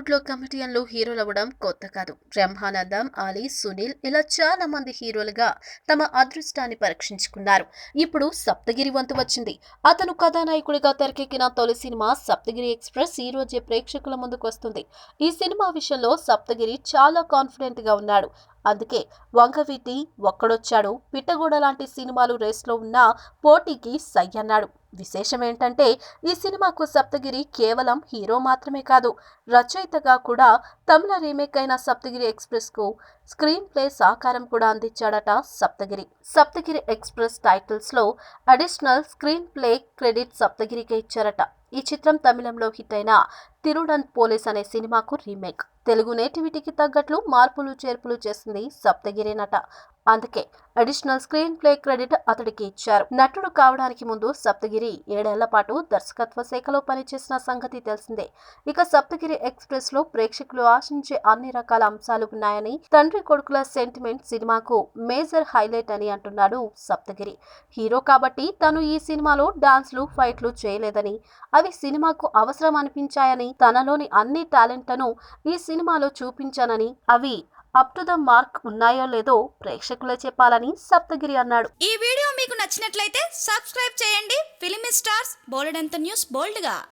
టాలీవుడ్ లో కమెడియన్లు హీరోలవ్వడం కొత్త కాదు. బ్రహ్మానందం, అలీ, సునీల్ ఇలా చాలా మంది హీరోలుగా తమ అదృష్టాన్ని పరీక్షించుకున్నారు. ఇప్పుడు సప్తగిరి వంతు వచ్చింది. అతను కథానాయకుడిగా తెరకెక్కిన తొలి సినిమా సప్తగిరి ఎక్స్ప్రెస్ ఈ రోజే ప్రేక్షకుల ముందుకు వస్తుంది. ఈ సినిమా విషయంలో సప్తగిరి చాలా కాన్ఫిడెంట్ గా ఉన్నాడు. అందుకే వంగవీటి, ఒక్కడొచ్చాడు, పిట్టగోడ లాంటి సినిమాలు రేస్లో ఉన్న పోటీకి సై అన్నాడు. విశేషం ఏంటంటే ఈ సినిమాకు సప్తగిరి కేవలం హీరో మాత్రమే కాదు, రచయితగా కూడా. తమిళ రీమేక్ అయిన సప్తగిరి ఎక్స్ప్రెస్ కు స్క్రీన్ ప్లే సహకారం కూడా అందించాడట సప్తగిరి. సప్తగిరి ఎక్స్ప్రెస్ టైటిల్స్ లో అడిషనల్ స్క్రీన్ ప్లే క్రెడిట్ సప్తగిరికే ఇచ్చారట. ఈ చిత్రం తమిళంలో హిట్ అయిన తిరుడన్ పోలీస్ అనే సినిమాకు రీమేక్. తెలుగు నేటివిటీకి తగ్గట్లు మార్పులు చేర్పులు చేసింది సప్తగిరేనట. అందుకే అడిషనల్ స్క్రీన్ ప్లే క్రెడిట్ అతడికి ఇచ్చారు. నటుడు కావడానికి ముందు సప్తగిరి 7 ఏళ్ల పాటు దర్శకత్వ శాఖలో పనిచేసిన సంగతి తెలిసిందే. ఇక సప్తగిరి ఎక్స్ప్రెస్ లో ప్రేక్షకులు ఆశించే అన్ని రకాల అంశాలు ఉన్నాయని, తండ్రి కొడుకుల సెంటిమెంట్ సినిమాకు మేజర్ హైలైట్ అని అంటున్నాడు సప్తగిరి. హీరో కాబట్టి తను ఈ సినిమాలో డాన్స్లు, ఫైట్లు చేయలేదని, అవి సినిమాకు అవసరం అనిపించాయని, తనలోని అన్ని టాలెంట్లను ఈ సినిమాలో చూపించానని, అవి అప్ టు ద మార్క్ ఉన్నాయో లేదో ప్రేక్షకులే చెప్పాలని సప్తగిరి అన్నాడు. ఈ వీడియో మీకు నచ్చినట్లయితే సబ్స్క్రైబ్ చేయండి. ఫిలిమి స్టార్స్ బోలెడంత న్యూస్ బోల్డ్ గా.